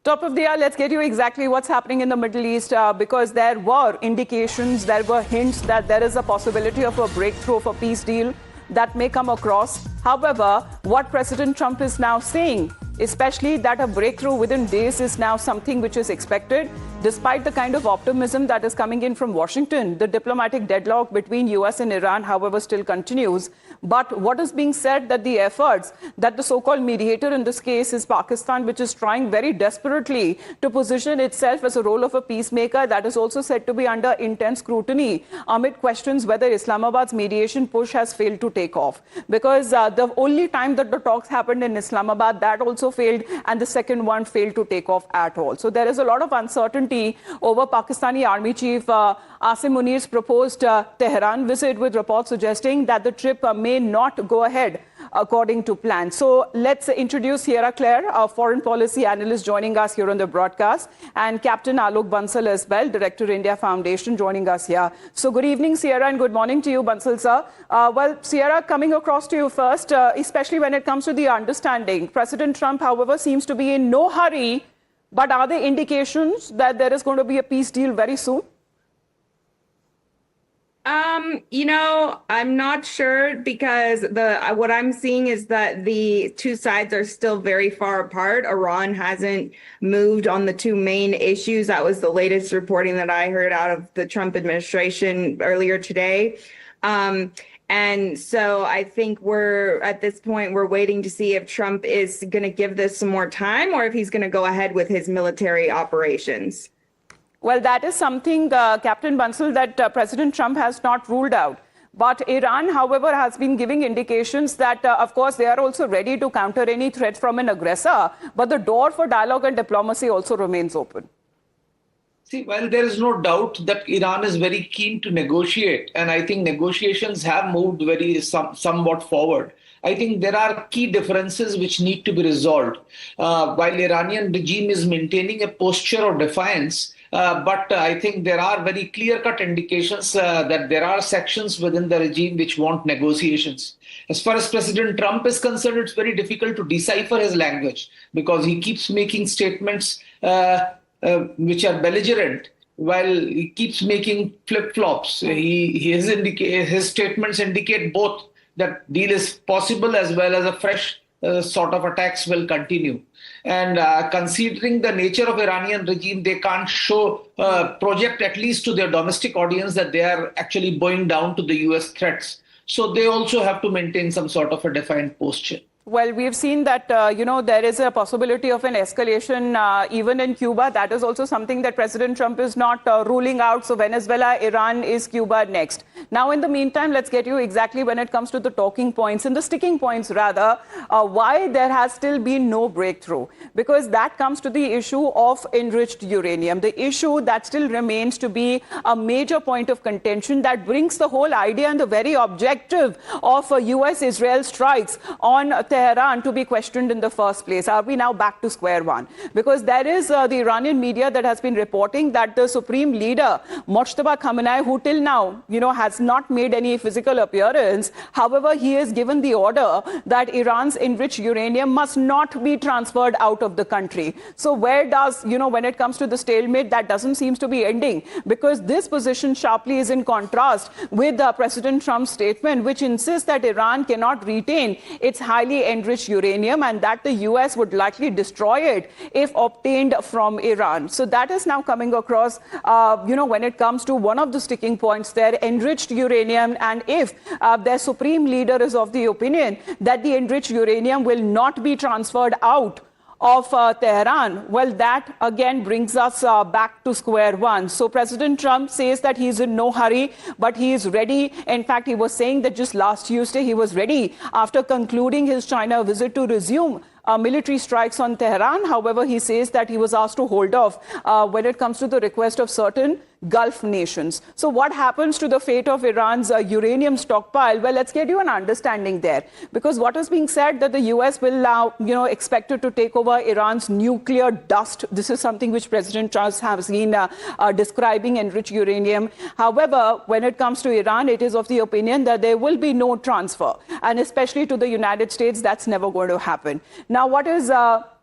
Top of the hour, let's get you exactly what's happening in the Middle East because there were indications, there were hints that there is a possibility of a breakthrough of a peace deal that may come across. However, what President Trump is now saying, especially that a breakthrough within days is now something which is expected. Despite the kind of optimism that is coming in from Washington, the diplomatic deadlock between US and Iran, however, still continues. But what is being said that the efforts that the so-called mediator in this case is Pakistan, which is trying very desperately to position itself as a role of a peacemaker, that is also said to be under intense scrutiny amid questions whether Islamabad's mediation push has failed to take off. Because the only time that the talks happened in Islamabad, that also failed, and the second one failed to take off at all. So there is a lot of uncertainty over Pakistani Army Chief Asim Munir's proposed Tehran visit, with reports suggesting that the trip may not go ahead according to plan. So let's introduce Sierra Claire, a foreign policy analyst joining us here on the broadcast, and Captain Alok Bansal as well, Director India Foundation, joining us here. So good evening, Sierra, and good morning to you, Bansal sir. Well, Sierra, coming across to you first, especially when it comes to the understanding. President Trump, however, seems to be in no hurry, but are there indications that there is going to be a peace deal very soon? I'm not sure, because what I'm seeing is that the two sides are still very far apart. Iran hasn't moved on the two main issues. That was the latest reporting that I heard out of the Trump administration earlier today. And so I think at this point, we're waiting to see if Trump is going to give this some more time or if he's going to go ahead with his military operations. Well, that is something, Captain Bansal, that President Trump has not ruled out. But Iran, however, has been giving indications that, of course, they are also ready to counter any threat from an aggressor. But the door for dialogue and diplomacy also remains open. See, while there is no doubt that Iran is very keen to negotiate, and I think negotiations have moved somewhat forward, I think there are key differences which need to be resolved. While the Iranian regime is maintaining a posture of defiance, but I think there are very clear-cut indications that there are sections within the regime which want negotiations. As far as President Trump is concerned, it's very difficult to decipher his language because he keeps making statements which are belligerent, while he keeps making flip-flops. His statements indicate both that deal is possible as well as a fresh sort of attacks will continue. And considering the nature of Iranian regime, they can't project at least to their domestic audience that they are actually bowing down to the US threats. So they also have to maintain some sort of a defined posture. Well, we've seen that, there is a possibility of an escalation even in Cuba. That is also something that President Trump is not ruling out. So Venezuela, Iran is Cuba next. Now, in the meantime, let's get you exactly when it comes to the talking points and the sticking points, rather, why there has still been no breakthrough. Because that comes to the issue of enriched uranium, the issue that still remains to be a major point of contention that brings the whole idea and the very objective of US-Israel strikes on Tehran to be questioned in the first place. Are we now back to square one? Because there is the Iranian media that has been reporting that the supreme leader, Mojtaba Khamenei, who till now, has not made any physical appearance. However, he has given the order that Iran's enriched uranium must not be transferred out of the country. So where does, when it comes to the stalemate, that doesn't seem to be ending, because this position sharply is in contrast with President Trump's statement, which insists that Iran cannot retain its highly enriched uranium and that the US would likely destroy it if obtained from Iran. So that is now coming across, when it comes to one of the sticking points there, enriched uranium. And if their supreme leader is of the opinion that the enriched uranium will not be transferred out of Tehran, well, that again brings us back to square one. So President Trump says that he's in no hurry, but he is ready. In fact, he was saying that just last Tuesday he was ready after concluding his China visit to resume military strikes on Tehran. However, he says that he was asked to hold off when it comes to the request of certain Gulf nations. So what happens to the fate of Iran's uranium stockpile? Well, let's get you an understanding there, because what is being said that the US will now, expected to take over Iran's nuclear dust. This is something which President Trump has been describing enriched uranium. However, when it comes to Iran, it is of the opinion that there will be no transfer, and especially to the United States, that's never going to happen. Now, what is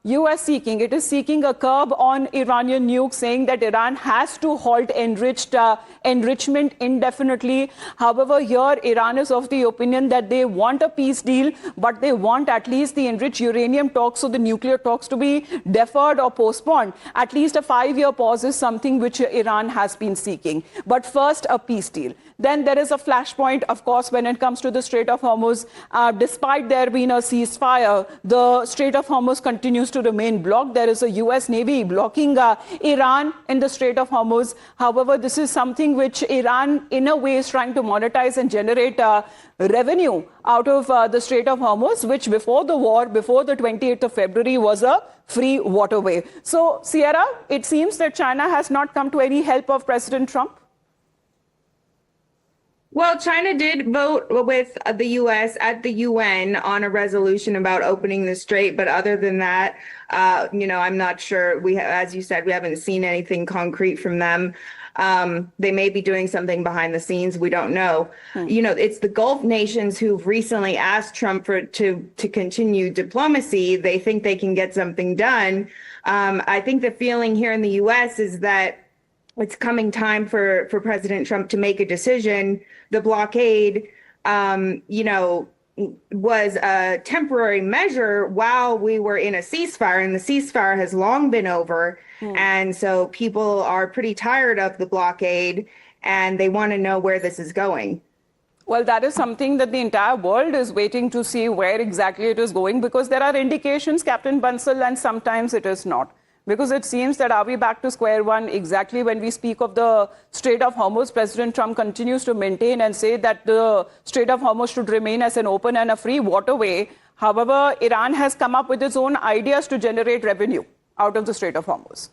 US seeking? It is seeking a curb on Iranian nukes, saying that Iran has to halt enrichment indefinitely. However, here Iran is of the opinion that they want a peace deal, but they want at least the enriched uranium talks, so the nuclear talks, to be deferred or postponed. At least a 5-year pause is something which Iran has been seeking. But first, a peace deal. Then there is a flashpoint, of course, when it comes to the Strait of Hormuz. Despite there being a ceasefire, the Strait of Hormuz continues to remain blocked. There is a US Navy blocking Iran in the Strait of Hormuz. However, this is something which Iran, in a way, is trying to monetize and generate revenue out of the Strait of Hormuz, which before the war, before the 28th of February, was a free waterway. So, Sierra, it seems that China has not come to any help of President Trump. Well, China did vote with the U.S. at the UN on a resolution about opening the strait. But other than that, I'm not sure. As you said, we haven't seen anything concrete from them. They may be doing something behind the scenes. We don't know. It's the Gulf nations who've recently asked Trump to continue diplomacy. They think they can get something done. I think the feeling here in the U.S. is that it's coming time for President Trump to make a decision. The blockade, was a temporary measure while we were in a ceasefire, and the ceasefire has long been over. And so people are pretty tired of the blockade, and they want to know where this is going. Well, that is something that the entire world is waiting to see where exactly it is going, because there are indications, Captain Bansal, and sometimes it is not. Because it seems that are we back to square one exactly when we speak of the Strait of Hormuz? President Trump continues to maintain and say that the Strait of Hormuz should remain as an open and a free waterway. However, Iran has come up with its own ideas to generate revenue out of the Strait of Hormuz.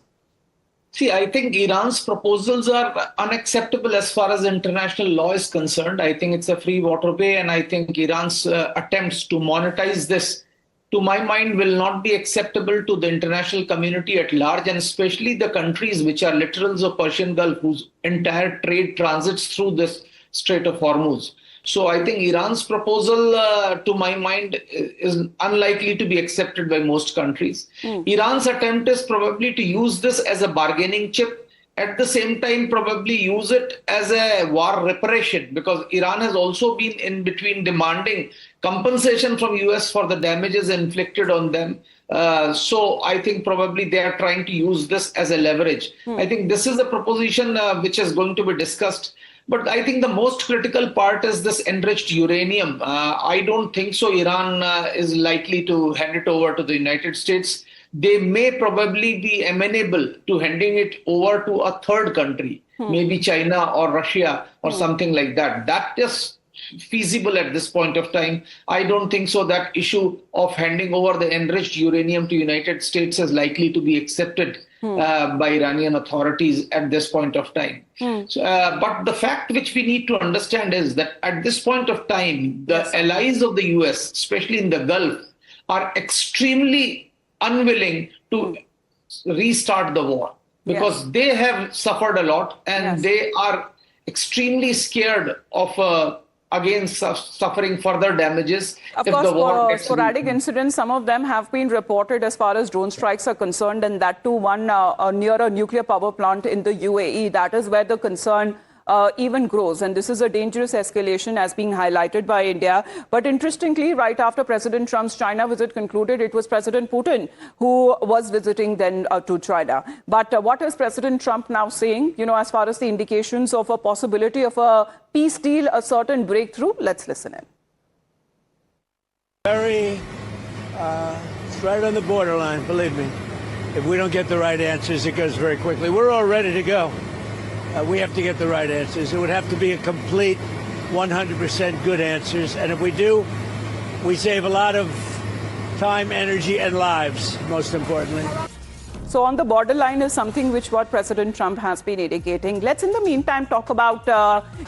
See, I think Iran's proposals are unacceptable as far as international law is concerned. I think it's a free waterway, and I think Iran's attempts to monetize this, to my mind, will not be acceptable to the international community at large, and especially the countries which are littorals of Persian Gulf, whose entire trade transits through this Strait of Hormuz. So I think Iran's proposal, to my mind, is unlikely to be accepted by most countries. Iran's attempt is probably to use this as a bargaining chip. At the same time, probably use it as a war reparation, because Iran has also been in between demanding compensation from US for the damages inflicted on them. So I think probably they are trying to use this as a leverage. I think this is a proposition which is going to be discussed. But I think the most critical part is this enriched uranium. I don't think so Iran is likely to hand it over to the United States. They may probably be amenable to handing it over to a third country, maybe China or Russia or something like that. That is feasible at this point of time. I don't think so that issue of handing over the enriched uranium to United States is likely to be accepted by Iranian authorities at this point of time. But the fact which we need to understand is that at this point of time, the allies of the US, especially in the Gulf, are extremely unwilling to restart the war, because they have suffered a lot, and they are extremely scared of again suffering further damages. Of course, sporadic incidents, some of them have been reported as far as drone strikes are concerned, and that too one near a nuclear power plant in the UAE. That is where the concern even grows. And this is a dangerous escalation as being highlighted by India. But interestingly, right after President Trump's China visit concluded, it was President Putin who was visiting then to China. But what is President Trump now saying, as far as the indications of a possibility of a peace deal, a certain breakthrough? Let's listen in. It's right on the borderline, believe me. If we don't get the right answers, it goes very quickly. We're all ready to go. We have to get the right answers. It would have to be a complete 100% good answers. And if we do, we save a lot of time, energy, and lives, most importantly. So on the borderline is something which what President Trump has been indicating. Let's in the meantime talk about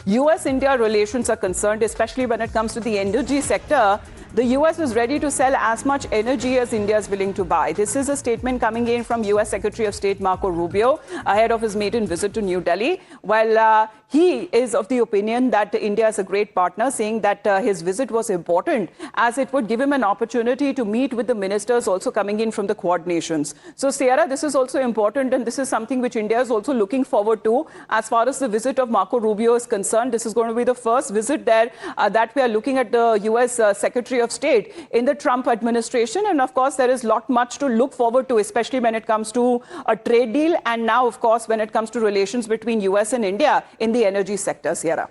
US-India relations are concerned, especially when it comes to the energy sector. the US is ready to sell as much energy as India is willing to buy. This is a statement coming in from US Secretary of State Marco Rubio ahead of his maiden visit to New Delhi. Well, he is of the opinion that India is a great partner, saying that his visit was important as it would give him an opportunity to meet with the ministers also coming in from the Quad nations. So, Sierra, this is also important, and this is something which India is also looking forward to. As far as the visit of Marco Rubio is concerned, this is going to be the first visit there that we are looking at the US Secretary of State in the Trump administration. And of course, there is much to look forward to, especially when it comes to a trade deal. And now, of course, when it comes to relations between US and India in the energy sector, Sierra.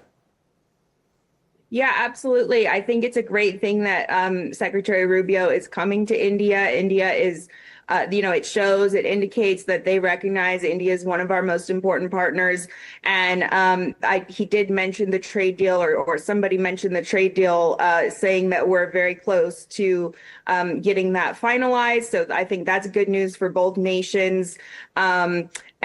Yeah, absolutely. I think it's a great thing that Secretary Rubio is coming to India. India is, it shows, it indicates that they recognize India is one of our most important partners. And he did mention the trade deal, or somebody mentioned the trade deal, saying that we're very close to getting that finalized. So I think that's good news for both nations.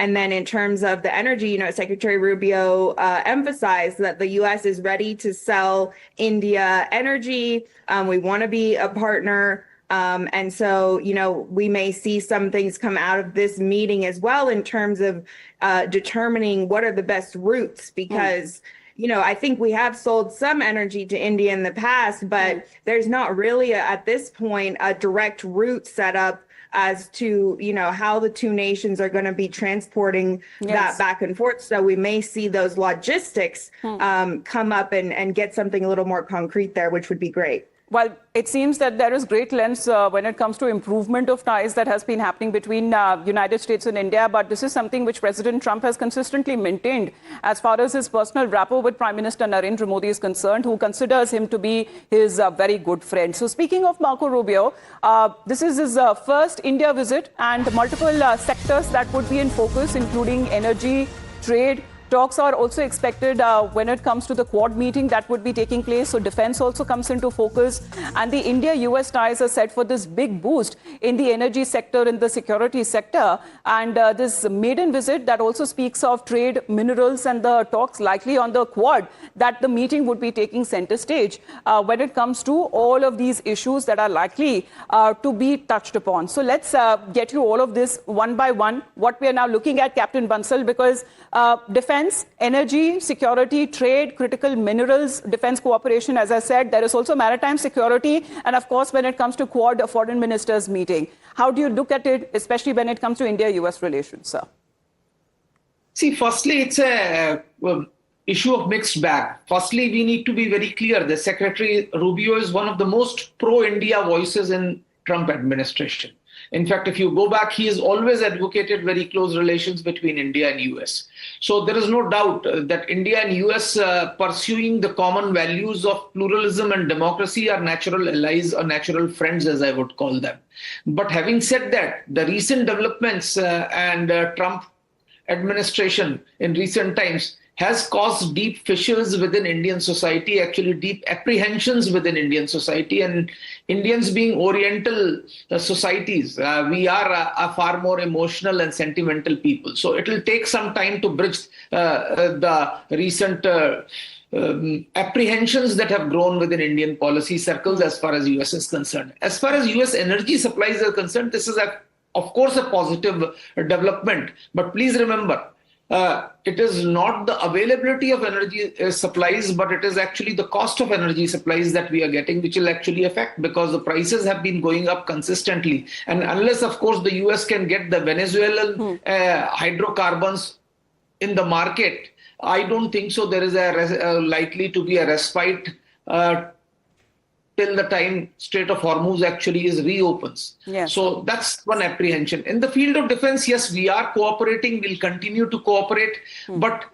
And then in terms of the energy, Secretary Rubio emphasized that the U.S. is ready to sell India energy. We want to be a partner. And so, we may see some things come out of this meeting as well in terms of determining what are the best routes, because I think we have sold some energy to India in the past, but there's not really at this point a direct route set up as to, how the two nations are going to be transporting that back and forth. So we may see those logistics come up and get something a little more concrete there, which would be great. Well, it seems that there is great lengths when it comes to improvement of ties that has been happening between United States and India. But this is something which President Trump has consistently maintained as far as his personal rapport with Prime Minister Narendra Modi is concerned, who considers him to be his very good friend. So speaking of Marco Rubio, this is his first India visit, and multiple sectors that would be in focus, including energy, trade. Talks are also expected when it comes to the Quad meeting that would be taking place. So defense also comes into focus. And the India-US ties are set for this big boost in the energy sector, in the security sector. And this maiden visit that also speaks of trade, minerals, and the talks likely on the Quad, that the meeting would be taking center stage when it comes to all of these issues that are likely to be touched upon. So let's get you all of this one by one, what we are now looking at, Captain Bansal, because defense, energy, security, trade, critical minerals, defense cooperation, as I said, there is also maritime security. And of course, when it comes to Quad foreign ministers meeting, how do you look at it, especially when it comes to India-US relations, sir? See, firstly, it's a issue of mixed bag. Firstly, we need to be very clear that Secretary Rubio is one of the most pro-India voices in Trump administration. In fact, if you go back, he has always advocated very close relations between India and US. So there is no doubt that India and US pursuing the common values of pluralism and democracy are natural allies or natural friends, as I would call them. But having said that, the recent developments and Trump administration in recent times has caused deep fissures within Indian society, actually deep apprehensions within Indian society. And Indians being Oriental societies, we are a far more emotional and sentimental people. So it will take some time to bridge the recent apprehensions that have grown within Indian policy circles as far as US is concerned. As far as US energy supplies are concerned, this is, of course, a positive development. But please remember, it is not the availability of energy supplies, but it is actually the cost of energy supplies that we are getting, which will actually affect, because the prices have been going up consistently. And unless, of course, the US can get the Venezuelan hydrocarbons in the market, I don't think so there is likely to be a respite till the time Strait of Hormuz actually reopens. Yes. So that's one apprehension. In the field of defense, yes, we are cooperating, we'll continue to cooperate. But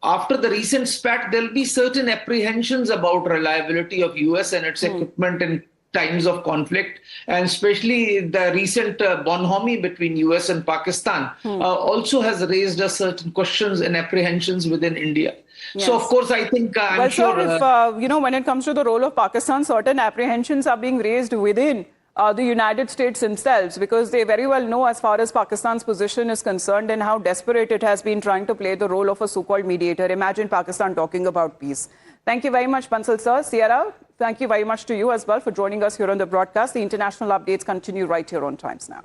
after the recent spat, there'll be certain apprehensions about reliability of US and its equipment in times of conflict, and especially the recent bonhomie between US and Pakistan also has raised certain questions and apprehensions within India. Yes. So, of course, I think I'm sure... Sir, if, when it comes to the role of Pakistan, certain apprehensions are being raised within the United States themselves, because they very well know as far as Pakistan's position is concerned and how desperate it has been trying to play the role of a so-called mediator. Imagine Pakistan talking about peace. Thank you very much, Bansal sir. Sierra, Thank you very much to you as well for joining us here on the broadcast. The international updates continue right here on Times Now.